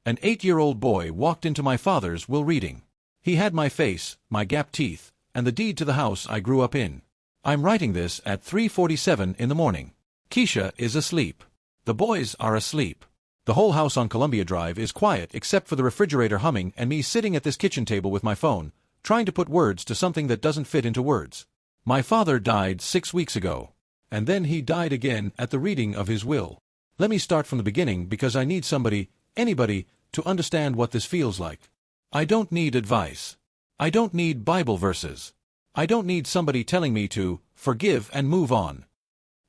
An 8-year-old boy walked into my father's will reading. He had my face, my gap teeth, and the deed to the house I grew up in. I'm writing this at 3:47 in the morning. Keisha is asleep. The boys are asleep. The whole house on Columbia Drive is quiet except for the refrigerator humming and me sitting at this kitchen table with my phone, trying to put words to something that doesn't fit into words. My father died 6 weeks ago. And then he died again at the reading of his will. Let me start from the beginning because I need somebody, anybody, to understand what this feels like. I don't need advice. I don't need Bible verses. I don't need somebody telling me to forgive and move on.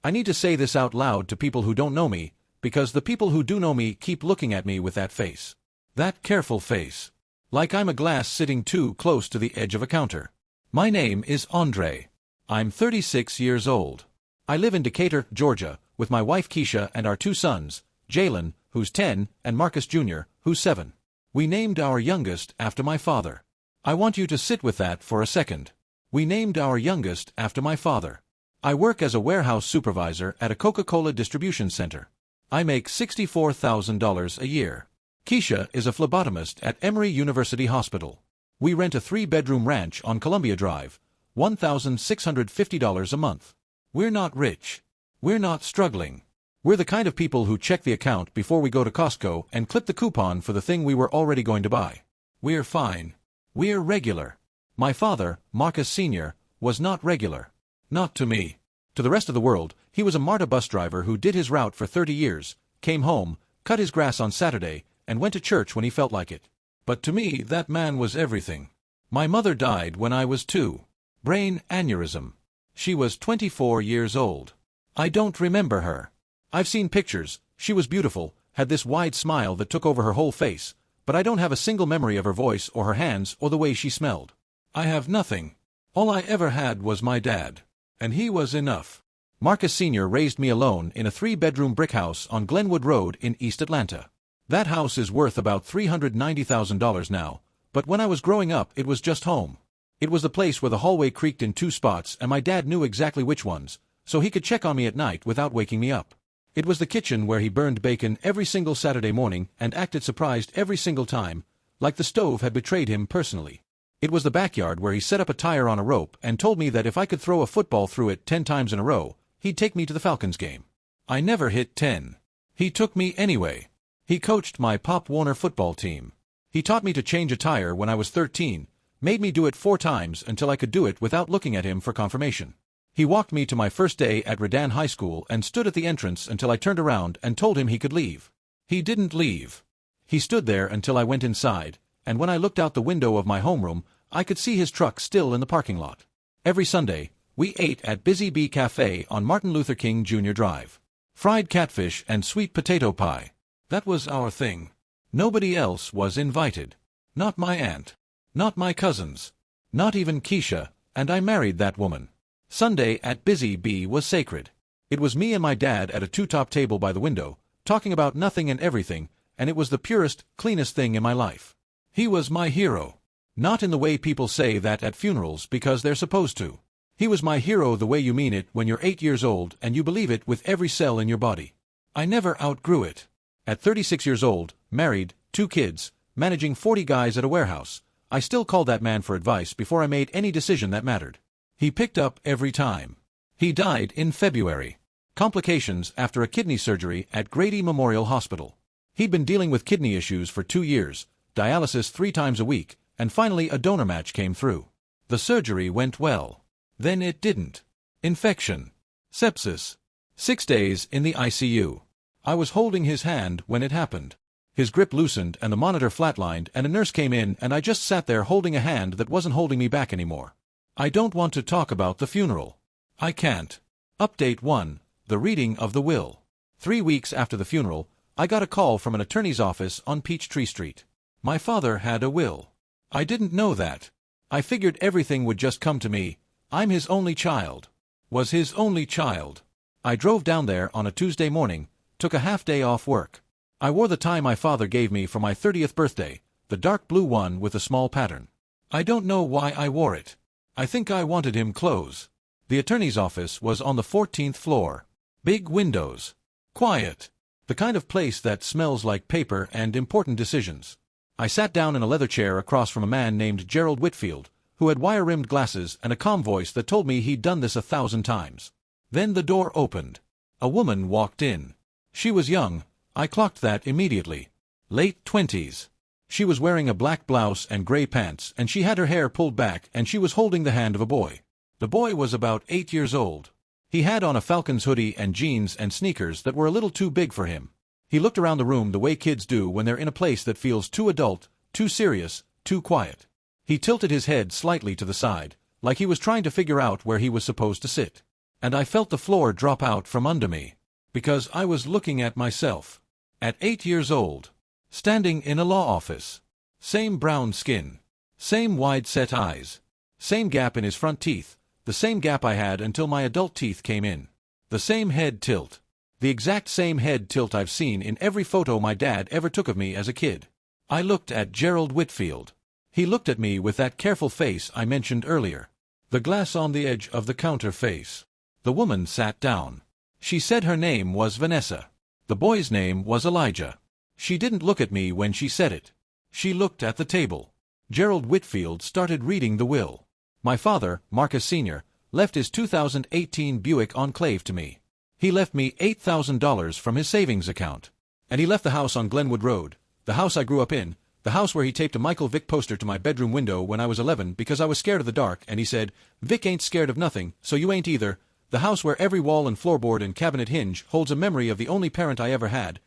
I need to say this out loud to people who don't know me, because the people who do know me keep looking at me with that face. That careful face. Like I'm a glass sitting too close to the edge of a counter. My name is Andre. I'm 36 years old. I live in Decatur, Georgia, with my wife Keisha and our 2 sons, Jalen, who's 10, and Marcus Jr., who's 7. We named our youngest after my father. I want you to sit with that for a second. We named our youngest after my father. I work as a warehouse supervisor at a Coca-Cola distribution center. I make $64,000 a year. Keisha is a phlebotomist at Emory University Hospital. We rent a 3-bedroom ranch on Columbia Drive, $1,650 a month. We're not rich. We're not struggling. We're the kind of people who check the account before we go to Costco and clip the coupon for the thing we were already going to buy. We're fine. We're regular. My father, Marcus Sr., was not regular. Not to me. To the rest of the world, he was a MARTA bus driver who did his route for 30 years, came home, cut his grass on Saturday, and went to church when he felt like it. But to me, that man was everything. My mother died when I was 2. Brain aneurysm. She was 24 years old. I don't remember her. I've seen pictures. She was beautiful, had this wide smile that took over her whole face, but I don't have a single memory of her voice or her hands or the way she smelled. I have nothing. All I ever had was my dad. And he was enough. Marcus Sr. raised me alone in a 3-bedroom brick house on Glenwood Road in East Atlanta. That house is worth about $390,000 now, but when I was growing up it was just home. It was the place where the hallway creaked in 2 spots and my dad knew exactly which ones, so he could check on me at night without waking me up. It was the kitchen where he burned bacon every single Saturday morning and acted surprised every single time, like the stove had betrayed him personally. It was the backyard where he set up a tire on a rope and told me that if I could throw a football through it 10 times in a row, he'd take me to the Falcons game. I never hit 10. He took me anyway. He coached my Pop Warner football team. He taught me to change a tire when I was 13, made me do it 4 times until I could do it without looking at him for confirmation. He walked me to my first day at Redan High School and stood at the entrance until I turned around and told him he could leave. He didn't leave. He stood there until I went inside, and when I looked out the window of my homeroom, I could see his truck still in the parking lot. Every Sunday, we ate at Busy Bee Cafe on Martin Luther King Jr. Drive. Fried catfish and sweet potato pie. That was our thing. Nobody else was invited. Not my aunt. Not my cousins. Not even Keisha, and I married that woman. Sunday at Busy Bee was sacred. It was me and my dad at a 2-top table by the window, talking about nothing and everything, and it was the purest, cleanest thing in my life. He was my hero. Not in the way people say that at funerals because they're supposed to. He was my hero the way you mean it when you're 8 years old and you believe it with every cell in your body. I never outgrew it. At 36 years old, married, 2 kids, managing 40 guys at a warehouse, I still called that man for advice before I made any decision that mattered. He picked up every time. He died in February. Complications after a kidney surgery at Grady Memorial Hospital. He'd been dealing with kidney issues for 2 years, dialysis 3 times a week, and finally a donor match came through. The surgery went well. Then it didn't. Infection. Sepsis. 6 days in the ICU. I was holding his hand when it happened. His grip loosened and the monitor flatlined and a nurse came in and I just sat there holding a hand that wasn't holding me back anymore. I don't want to talk about the funeral. I can't. Update 1. The reading of the will. 3 weeks after the funeral, I got a call from an attorney's office on Peachtree Street. My father had a will. I didn't know that. I figured everything would just come to me. I'm his only child. Was his only child. I drove down there on a Tuesday morning, took a half day off work. I wore the tie my father gave me for my 30th birthday, the dark blue one with a small pattern. I don't know why I wore it. I think I wanted him clothes. The attorney's office was on the 14th floor. Big windows. Quiet. The kind of place that smells like paper and important decisions. I sat down in a leather chair across from a man named Gerald Whitfield, who had wire-rimmed glasses and a calm voice that told me he'd done this 1,000 times. Then the door opened. A woman walked in. She was young, I clocked that immediately. Late 20s. She was wearing a black blouse and gray pants, and she had her hair pulled back, and she was holding the hand of a boy. The boy was about 8 years old. He had on a Falcons hoodie and jeans and sneakers that were a little too big for him. He looked around the room the way kids do when they're in a place that feels too adult, too serious, too quiet. He tilted his head slightly to the side, like he was trying to figure out where he was supposed to sit. And I felt the floor drop out from under me. Because I was looking at myself. At 8 years old. Standing in a law office. Same brown skin. Same wide-set eyes. Same gap in his front teeth. The same gap I had until my adult teeth came in. The same head tilt. The exact same head tilt I've seen in every photo my dad ever took of me as a kid. I looked at Gerald Whitfield. He looked at me with that careful face I mentioned earlier. The glass on the edge of the counter face. The woman sat down. She said her name was Vanessa. The boy's name was Elijah. She didn't look at me when she said it. She looked at the table. Gerald Whitfield started reading the will. My father, Marcus Sr., left his 2018 Buick Enclave to me. He left me $8,000 from his savings account. And he left the house on Glenwood Road, the house I grew up in, the house where he taped a Michael Vick poster to my bedroom window when I was 11 because I was scared of the dark, and he said, "Vic ain't scared of nothing, so you ain't either." The house where every wall and floorboard and cabinet hinge holds a memory of the only parent I ever had.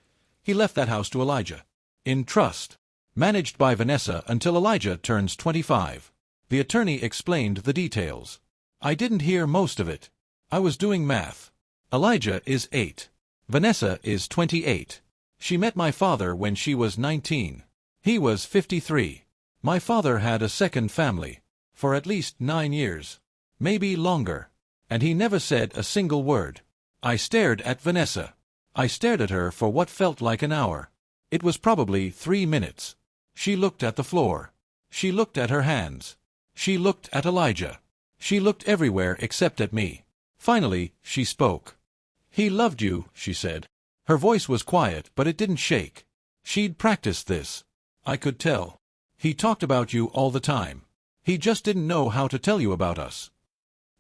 He left that house to Elijah. In trust. Managed by Vanessa until Elijah turns 25. The attorney explained the details. I didn't hear most of it. I was doing math. Elijah is 8. Vanessa is 28. She met my father when she was 19. He was 53. My father had a second family. For at least 9 years. Maybe longer. And he never said a single word. I stared at Vanessa. I stared at her for what felt like an hour. It was probably 3 minutes. She looked at the floor. She looked at her hands. She looked at Elijah. She looked everywhere except at me. Finally, she spoke. "He loved you," she said. Her voice was quiet, but it didn't shake. She'd practiced this. I could tell. "He talked about you all the time. He just didn't know how to tell you about us."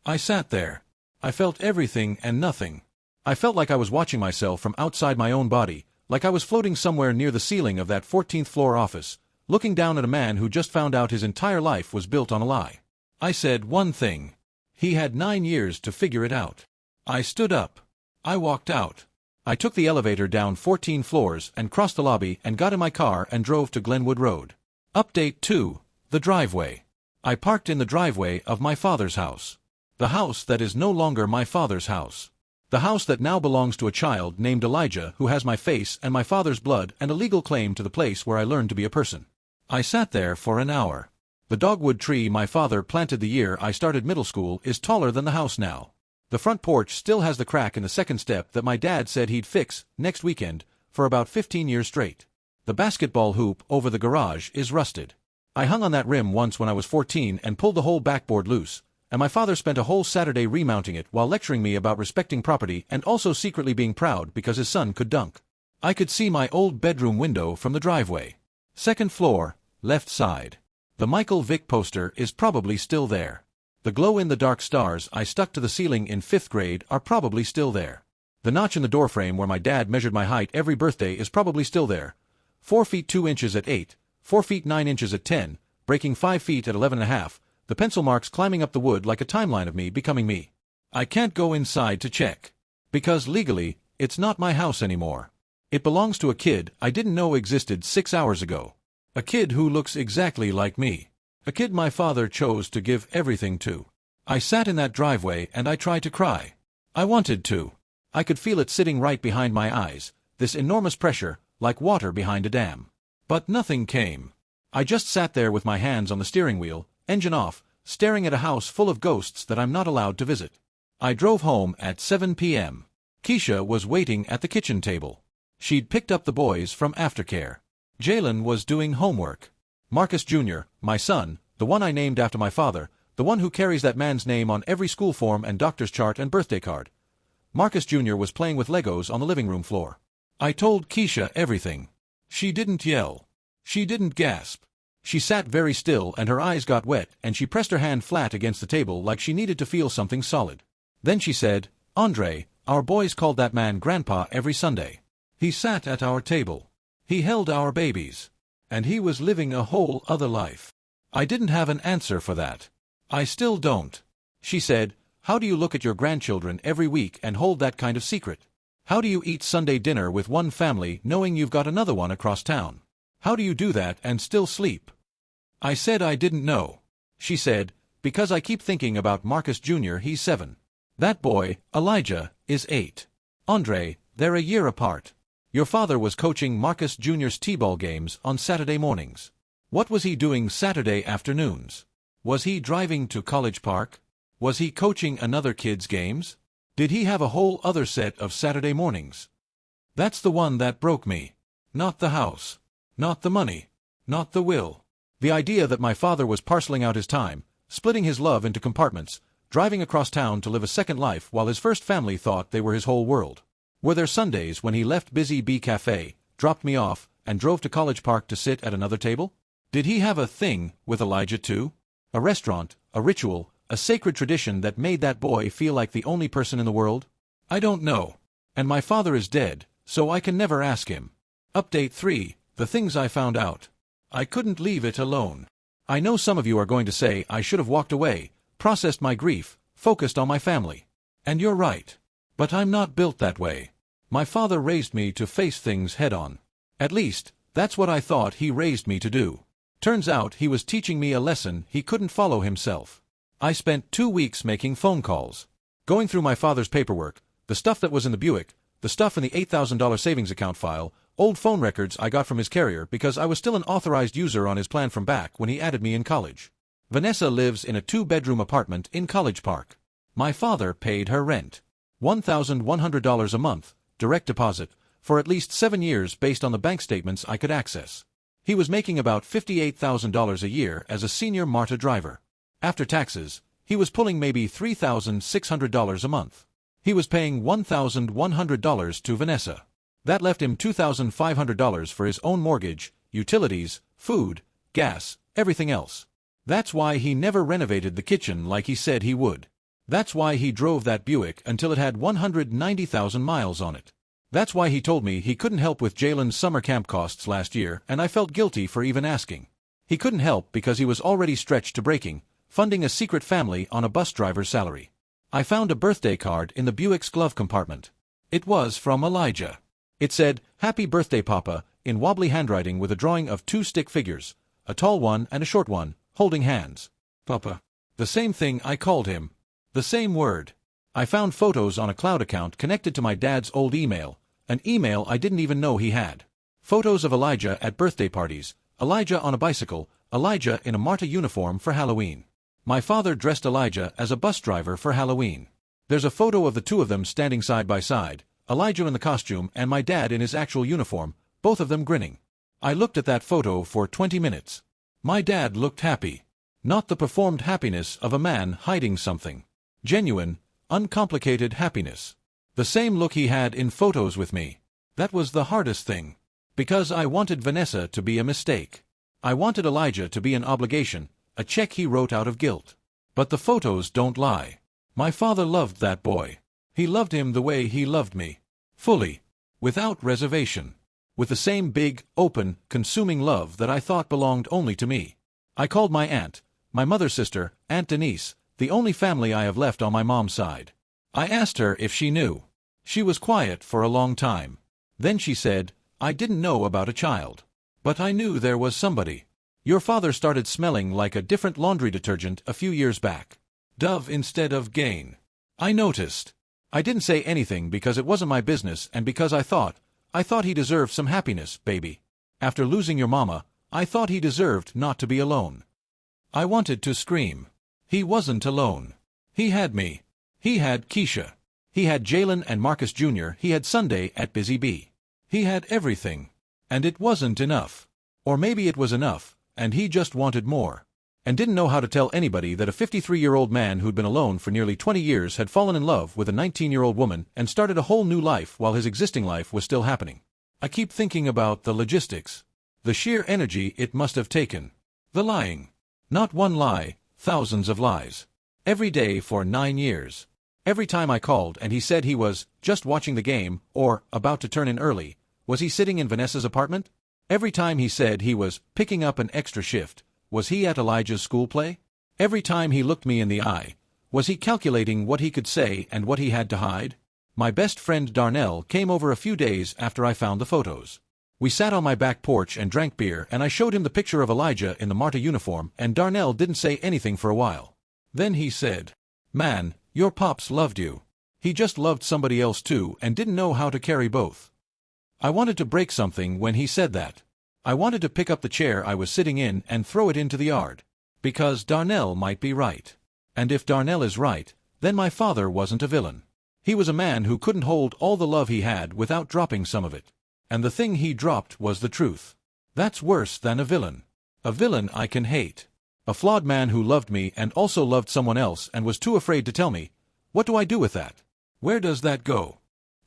I sat there. I felt everything and nothing. I felt like I was watching myself from outside my own body, like I was floating somewhere near the ceiling of that 14th floor office, looking down at a man who just found out his entire life was built on a lie. I said one thing. He had 9 years to figure it out. I stood up. I walked out. I took the elevator down 14 floors and crossed the lobby and got in my car and drove to Glenwood Road. Update 2. The driveway. I parked in the driveway of my father's house. The house that is no longer my father's house. The house that now belongs to a child named Elijah who has my face and my father's blood and a legal claim to the place where I learned to be a person. I sat there for an hour. The dogwood tree my father planted the year I started middle school is taller than the house now. The front porch still has the crack in the second step that my dad said he'd fix next weekend for about 15 years straight. The basketball hoop over the garage is rusted. I hung on that rim once when I was 14 and pulled the whole backboard loose, and my father spent a whole Saturday remounting it while lecturing me about respecting property and also secretly being proud because his son could dunk. I could see my old bedroom window from the driveway. Second floor, left side. The Michael Vick poster is probably still there. The glow-in-the-dark stars I stuck to the ceiling in 5th grade are probably still there. The notch in the doorframe where my dad measured my height every birthday is probably still there. 4 feet 2 inches at 8, 4 feet 9 inches at 10, breaking 5 feet at 11.5, the pencil marks climbing up the wood like a timeline of me becoming me. I can't go inside to check. Because legally, it's not my house anymore. It belongs to a kid I didn't know existed 6 hours ago. A kid who looks exactly like me. A kid my father chose to give everything to. I sat in that driveway and I tried to cry. I wanted to. I could feel it sitting right behind my eyes, this enormous pressure, like water behind a dam. But nothing came. I just sat there with my hands on the steering wheel, engine off, staring at a house full of ghosts that I'm not allowed to visit. I drove home at 7 p.m. Keisha was waiting at the kitchen table. She'd picked up the boys from aftercare. Jalen was doing homework. Marcus Jr., my son, the one I named after my father, the one who carries that man's name on every school form and doctor's chart and birthday card. Marcus Jr. was playing with Legos on the living room floor. I told Keisha everything. She didn't yell. She didn't gasp. She sat very still and her eyes got wet and she pressed her hand flat against the table like she needed to feel something solid. Then she said, "Andre, our boys called that man Grandpa every Sunday. He sat at our table. He held our babies. And he was living a whole other life." I didn't have an answer for that. I still don't. She said, "How do you look at your grandchildren every week and hold that kind of secret? How do you eat Sunday dinner with one family knowing you've got another one across town? How do you do that and still sleep?" I said I didn't know. She said, "Because I keep thinking about Marcus Jr. He's 7. That boy, Elijah, is 8. Andre, they're a year apart. Your father was coaching Marcus Jr.'s t-ball games on Saturday mornings. What was he doing Saturday afternoons? Was he driving to College Park? Was he coaching another kid's games? Did he have a whole other set of Saturday mornings?" That's the one that broke me. Not the house. Not the money. Not the will. The idea that my father was parceling out his time, splitting his love into compartments, driving across town to live a second life while his first family thought they were his whole world. Were there Sundays when he left busy Bee Cafe, dropped me off, and drove to College Park to sit at another table? Did he have a thing with Elijah too? A restaurant, a ritual, a sacred tradition that made that boy feel like the only person in the world? I don't know. And my father is dead, so I can never ask him. Update 3, the things I found out. I couldn't leave it alone. I know some of you are going to say I should have walked away, processed my grief, focused on my family. And you're right. But I'm not built that way. My father raised me to face things head-on. At least, that's what I thought he raised me to do. Turns out he was teaching me a lesson he couldn't follow himself. I spent 2 weeks making phone calls, going through my father's paperwork, the stuff that was in the Buick, the stuff in the $8,000 savings account file, old phone records I got from his carrier because I was still an authorized user on his plan from back when he added me in college. Vanessa lives in a 2-bedroom apartment in College Park. My father paid her rent. $1,100 a month, direct deposit, for at least 7 years based on the bank statements I could access. He was making about $58,000 a year as a senior MARTA driver. After taxes, he was pulling maybe $3,600 a month. He was paying $1,100 to Vanessa. That left him $2,500 for his own mortgage, utilities, food, gas, everything else. That's why he never renovated the kitchen like he said he would. That's why he drove that Buick until it had 190,000 miles on it. That's why he told me he couldn't help with Jalen's summer camp costs last year, and I felt guilty for even asking. He couldn't help because he was already stretched to breaking, funding a secret family on a bus driver's salary. I found a birthday card in the Buick's glove compartment. It was from Elijah. It said, "Happy birthday, Papa," in wobbly handwriting with a drawing of 2 stick figures, a tall one and a short one, holding hands. Papa. The same thing I called him. The same word. I found photos on a cloud account connected to my dad's old email, an email I didn't even know he had. Photos of Elijah at birthday parties, Elijah on a bicycle, Elijah in a MARTA uniform for Halloween. My father dressed Elijah as a bus driver for Halloween. There's a photo of the two of them standing side by side, Elijah in the costume and my dad in his actual uniform, both of them grinning. I looked at that photo for 20 minutes. My dad looked happy. Not the performed happiness of a man hiding something. Genuine, uncomplicated happiness. The same look he had in photos with me. That was the hardest thing. Because I wanted Vanessa to be a mistake. I wanted Elijah to be an obligation, a check he wrote out of guilt. But the photos don't lie. My father loved that boy. He loved him the way he loved me. Fully. Without reservation. With the same big, open, consuming love that I thought belonged only to me. I called my aunt, my mother's sister, Aunt Denise, the only family I have left on my mom's side. I asked her if she knew. She was quiet for a long time. Then she said, "I didn't know about a child. But I knew there was somebody. Your father started smelling like a different laundry detergent a few years back. Dove instead of Gain. I noticed. I didn't say anything because it wasn't my business and because I thought he deserved some happiness, baby. After losing your mama, I thought he deserved not to be alone." I wanted to scream. He wasn't alone. He had me. He had Keisha. He had Jalen and Marcus Jr. He had Sunday at Busy Bee. He had everything. And it wasn't enough. Or maybe it was enough, and he just wanted more. and didn't know how to tell anybody that a 53-year-old man who'd been alone for nearly 20 years had fallen in love with a 19-year-old woman and started a whole new life while his existing life was still happening. I keep thinking about the logistics. The sheer energy it must have taken. The lying. Not one lie, thousands of lies. Every day for 9 years. Every time I called and he said he was just watching the game or about to turn in early, was he sitting in Vanessa's apartment? Every time he said he was picking up an extra shift, was he at Elijah's school play? Every time he looked me in the eye, was he calculating what he could say and what he had to hide? My best friend Darnell came over a few days after I found the photos. We sat on my back porch and drank beer, and I showed him the picture of Elijah in the Marta uniform, and Darnell didn't say anything for a while. Then he said, "Man, your pops loved you. He just loved somebody else too and didn't know how to carry both." I wanted to break something when he said that. I wanted to pick up the chair I was sitting in and throw it into the yard. Because Darnell might be right. And if Darnell is right, then my father wasn't a villain. He was a man who couldn't hold all the love he had without dropping some of it. And the thing he dropped was the truth. That's worse than a villain. A villain I can hate. A flawed man who loved me and also loved someone else and was too afraid to tell me. What do I do with that? Where does that go?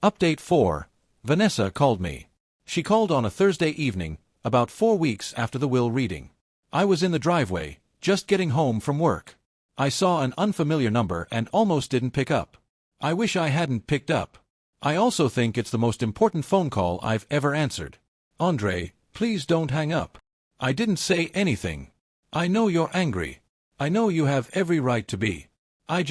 Update 4. Vanessa called me. She called on a Thursday evening, about 4 weeks after the will reading. I was in the driveway, just getting home from work. I saw an unfamiliar number and almost didn't pick up. I wish I hadn't picked up. I also think it's the most important phone call I've ever answered. Andre, please don't hang up. I didn't say anything. I know you're angry. I know you have every right to be. I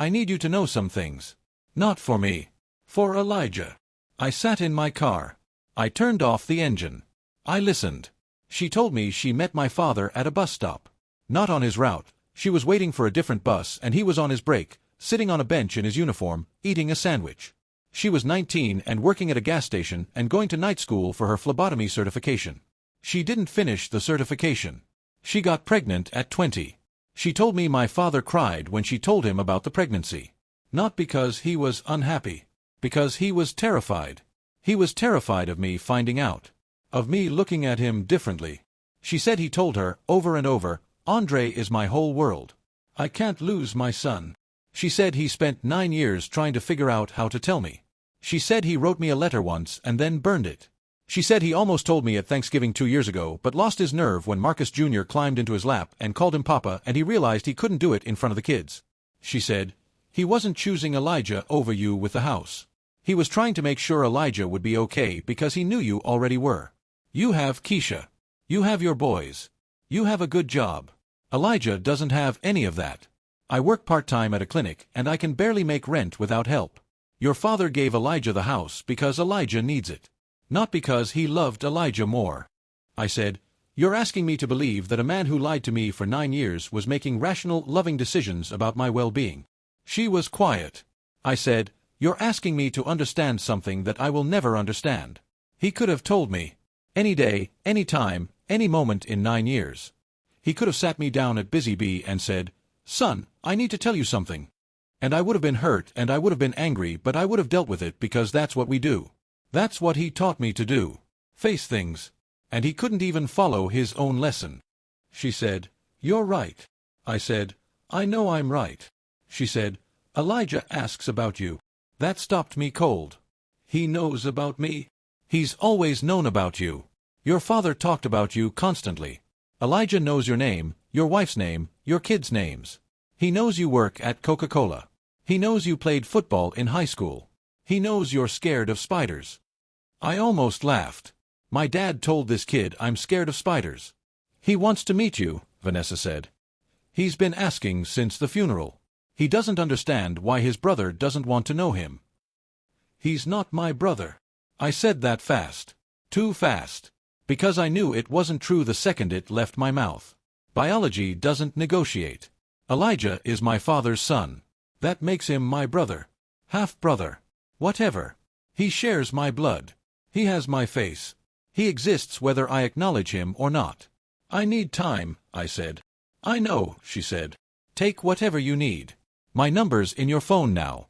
need you to know some things. Not for me. For Elijah. I sat in my car. I turned off the engine. I listened. She told me she met my father at a bus stop. Not on his route. She was waiting for a different bus and he was on his break, sitting on a bench in his uniform, eating a sandwich. She was 19 and working at a gas station and going to night school for her phlebotomy certification. She didn't finish the certification. She got pregnant at 20. She told me my father cried when she told him about the pregnancy. Not because he was unhappy. Because he was terrified. He was terrified of me finding out. Of me looking at him differently. She said he told her, over and over, "Andre is my whole world. I can't lose my son." She said he spent 9 years trying to figure out how to tell me. She said he wrote me a letter once and then burned it. She said he almost told me at Thanksgiving 2 years ago but lost his nerve when Marcus Jr. climbed into his lap and called him Papa and he realized he couldn't do it in front of the kids. She said, "He wasn't choosing Elijah over you with the house. He was trying to make sure Elijah would be okay because he knew you already were. You have Keisha. You have your boys. You have a good job. Elijah doesn't have any of that. I work part-time at a clinic and I can barely make rent without help. Your father gave Elijah the house because Elijah needs it. Not because he loved Elijah more." I said, "You're asking me to believe that a man who lied to me for 9 years was making rational, loving decisions about my well-being." She was quiet. I said, "You're asking me to understand something that I will never understand." He could have told me. Any day, any time, any moment in 9 years. He could have sat me down at Busy Bee and said, "Son, I need to tell you something." And I would have been hurt and I would have been angry, but I would have dealt with it because that's what we do. That's what he taught me to do. Face things. And he couldn't even follow his own lesson. She said, "You're right." I said, "I know I'm right." She said, "Elijah asks about you." That stopped me cold. He knows about me? He's always known about you. Your father talked about you constantly. Elijah knows your name, your wife's name, your kids' names. He knows you work at Coca-Cola. He knows you played football in high school. He knows you're scared of spiders. I almost laughed. My dad told this kid I'm scared of spiders. He wants to meet you, Vanessa said. He's been asking since the funeral. He doesn't understand why his brother doesn't want to know him. He's not my brother. I said that fast. Too fast. Because I knew it wasn't true the second it left my mouth. Biology doesn't negotiate. Elijah is my father's son. That makes him my brother. Half-brother. Whatever. He shares my blood. He has my face. He exists whether I acknowledge him or not. I need time, I said. I know, she said. Take whatever you need. My number's in your phone now.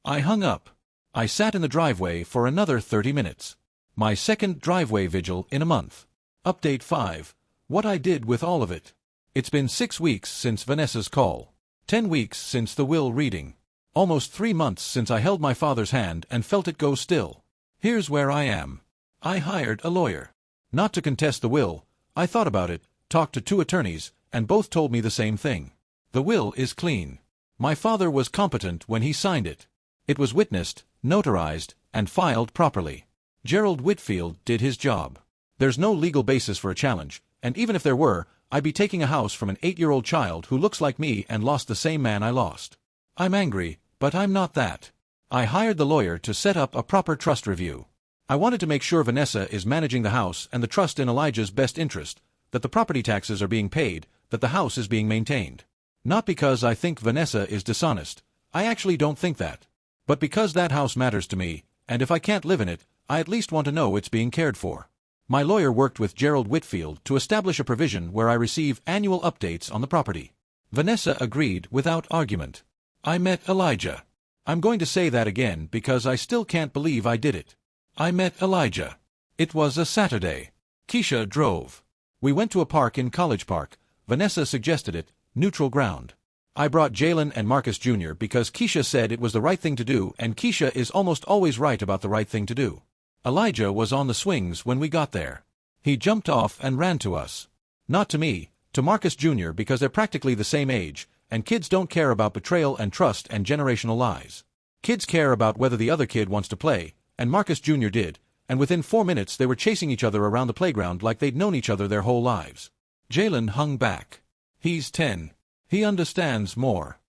I hung up. I sat in the driveway for another 30 minutes. My second driveway vigil in a month. Update 5. What I did with all of it. It's been 6 weeks since Vanessa's call. 10 weeks since the will reading. Almost 3 months since I held my father's hand and felt it go still. Here's where I am. I hired a lawyer. Not to contest the will. I thought about it, talked to 2 attorneys, and both told me the same thing. The will is clean. My father was competent when he signed it. It was witnessed, notarized, and filed properly. Gerald Whitfield did his job. There's no legal basis for a challenge, and even if there were, I'd be taking a house from an 8-year-old child who looks like me and lost the same man I lost. I'm angry, but I'm not that. I hired the lawyer to set up a proper trust review. I wanted to make sure Vanessa is managing the house and the trust in Elijah's best interest, that the property taxes are being paid, that the house is being maintained. Not because I think Vanessa is dishonest. I actually don't think that. But because that house matters to me, and if I can't live in it, I at least want to know it's being cared for. My lawyer worked with Gerald Whitfield to establish a provision where I receive annual updates on the property. Vanessa agreed without argument. I met Elijah. I'm going to say that again because I still can't believe I did it. I met Elijah. It was a Saturday. Keisha drove. We went to a park in College Park. Vanessa suggested it, neutral ground. I brought Jalen and Marcus Jr. because Keisha said it was the right thing to do, and Keisha is almost always right about the right thing to do. Elijah was on the swings when we got there. He jumped off and ran to us. Not to me, to Marcus Jr. because they're practically the same age, and kids don't care about betrayal and trust and generational lies. Kids care about whether the other kid wants to play, and Marcus Jr. did, and within 4 minutes they were chasing each other around the playground like they'd known each other their whole lives. Jalen hung back. He's 10. He understands more.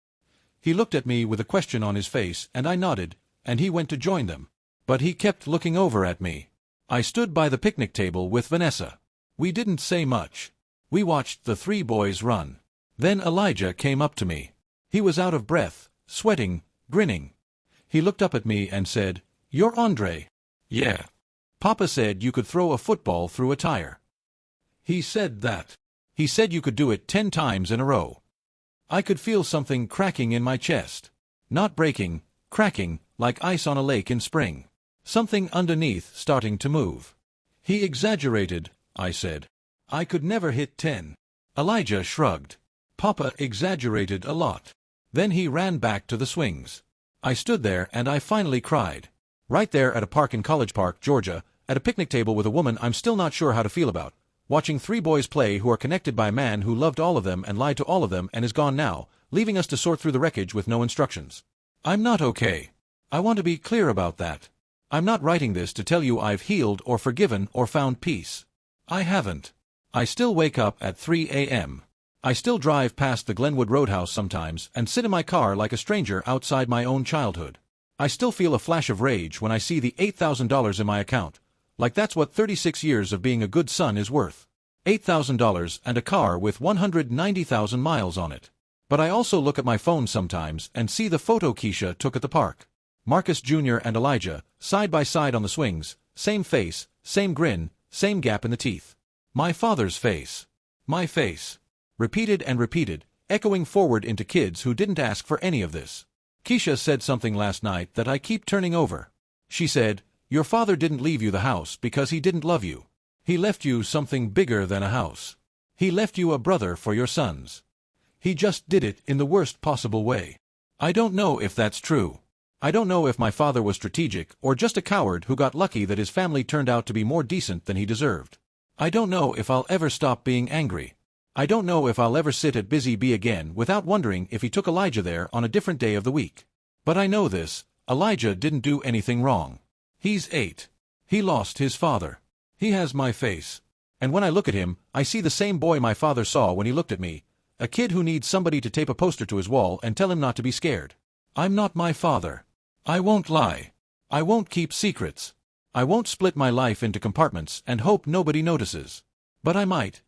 He looked at me with a question on his face, and I nodded, and he went to join them. But he kept looking over at me. I stood by the picnic table with Vanessa. We didn't say much. We watched the 3 boys run. Then Elijah came up to me. He was out of breath, sweating, grinning. He looked up at me and said, "You're Andre." "Yeah. Papa said you could throw a football through a tire." He said that. He said you could do it 10 times in a row. I could feel something cracking in my chest. Not breaking, cracking, like ice on a lake in spring. Something underneath starting to move. He exaggerated, I said. I could never hit 10. Elijah shrugged. Papa exaggerated a lot. Then he ran back to the swings. I stood there and I finally cried. Right there at a park in College Park, Georgia, at a picnic table with a woman I'm still not sure how to feel about, watching 3 boys play who are connected by a man who loved all of them and lied to all of them and is gone now, leaving us to sort through the wreckage with no instructions. I'm not okay. I want to be clear about that. I'm not writing this to tell you I've healed or forgiven or found peace. I haven't. I still wake up at 3 a.m. I still drive past the Glenwood Roadhouse sometimes and sit in my car like a stranger outside my own childhood. I still feel a flash of rage when I see the $8,000 in my account, like that's what 36 years of being a good son is worth. $8,000 and a car with 190,000 miles on it. But I also look at my phone sometimes and see the photo Keisha took at the park. Marcus Jr. and Elijah, side by side on the swings, same face, same grin, same gap in the teeth. My father's face. My face. Repeated and repeated, echoing forward into kids who didn't ask for any of this. Keisha said something last night that I keep turning over. She said, "Your father didn't leave you the house because he didn't love you. He left you something bigger than a house. He left you a brother for your sons. He just did it in the worst possible way." I don't know if that's true. I don't know if my father was strategic or just a coward who got lucky that his family turned out to be more decent than he deserved. I don't know if I'll ever stop being angry. I don't know if I'll ever sit at Busy Bee again without wondering if he took Elijah there on a different day of the week. But I know this, Elijah didn't do anything wrong. He's 8. He lost his father. He has my face. And when I look at him, I see the same boy my father saw when he looked at me, a kid who needs somebody to tape a poster to his wall and tell him not to be scared. I'm not my father. I won't lie. I won't keep secrets. I won't split my life into compartments and hope nobody notices. But I might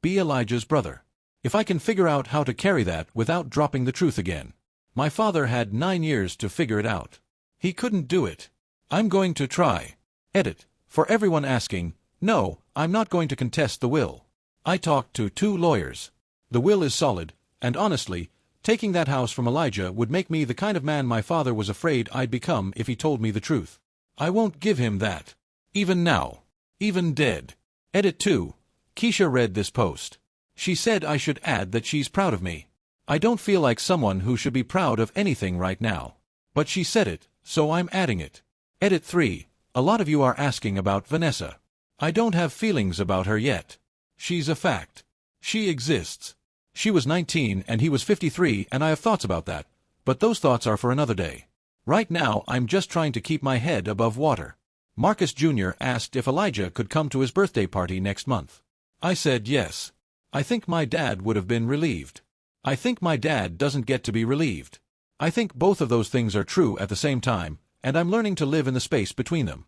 be Elijah's brother. If I can figure out how to carry that without dropping the truth again. My father had 9 years to figure it out. He couldn't do it. I'm going to try. Edit. For everyone asking, no, I'm not going to contest the will. I talked to 2 lawyers. The will is solid, and honestly, taking that house from Elijah would make me the kind of man my father was afraid I'd become if he told me the truth. I won't give him that. Even now. Even dead. Edit 2. Keisha read this post. She said I should add that she's proud of me. I don't feel like someone who should be proud of anything right now. But she said it, so I'm adding it. Edit 3. A lot of you are asking about Vanessa. I don't have feelings about her yet. She's a fact. She exists. She was 19 and he was 53, and I have thoughts about that, but those thoughts are for another day. Right now I'm just trying to keep my head above water. Marcus Jr. asked if Elijah could come to his birthday party next month. I said yes. I think my dad would have been relieved. I think my dad doesn't get to be relieved. I think both of those things are true at the same time, and I'm learning to live in the space between them.